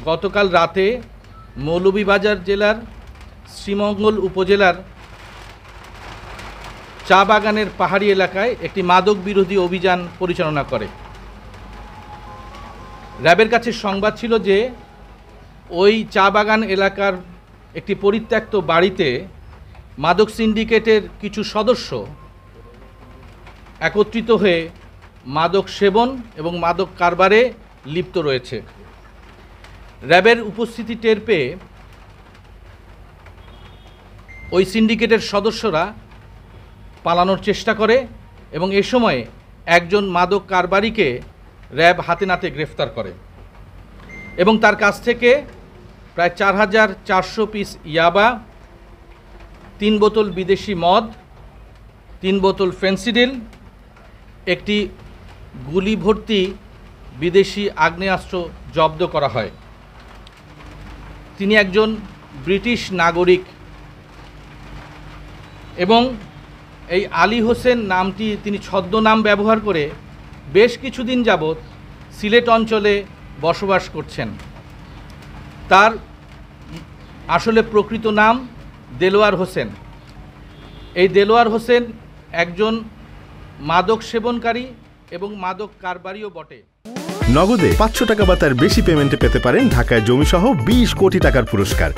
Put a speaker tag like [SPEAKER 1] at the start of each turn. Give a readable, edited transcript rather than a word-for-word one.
[SPEAKER 1] গতকাল রাতে মৌলভীবাজার জেলার শ্রীমঙ্গল উপজেলার চা বাগানের পাহাড়ি এলাকায় একটি মাদক বিরোধী অভিযান পরিচালনা করে। র্যাবের কাছে সংবাদ ছিল যে ওই চা বাগান এলাকার একটি পরিত্যক্ত বাড়িতে মাদক সিন্ডিকেটের কিছু সদস্য একত্রিত হয়ে মাদক সেবন এবং মাদক কারবারে লিপ্ত রয়েছে। র্যাবের উপস্থিতি টের পেয়ে ওই সিন্ডিকেটের সদস্যরা পালানোর চেষ্টা করে এবং এ সময় একজন মাদক কারবারিকে র্যাব হাতে নাতে গ্রেফতার করে এবং তার কাছ থেকে প্রায় ৪,৪০০ পিস ইয়াবা, ৩ বোতল বিদেশি মদ, ৩ বোতল ফেন্সিডিল, একটি গুলি ভর্তি বিদেশি আগ্নেয়াস্ত্র জব্দ করা হয়। তিনি একজন ব্রিটিশ নাগরিক এবং এই আলী হোসেন নামটি তিনি ছদ্মনাম ব্যবহার করে বেশ কিছুদিন যাবৎ সিলেট অঞ্চলে বসবাস করছেন। তার আসলে প্রকৃত নাম দেলোয়ার হোসেন। এই দেলোয়ার হোসেন একজন মাদক সেবনকারী এবং মাদক কারবারিও বটে।
[SPEAKER 2] নগদে ৫০০ টাকা বা তার বেশি পেমেন্টে পেতে পারেন ঢাকায় জমিসহ ২০ কোটি টাকার পুরস্কার।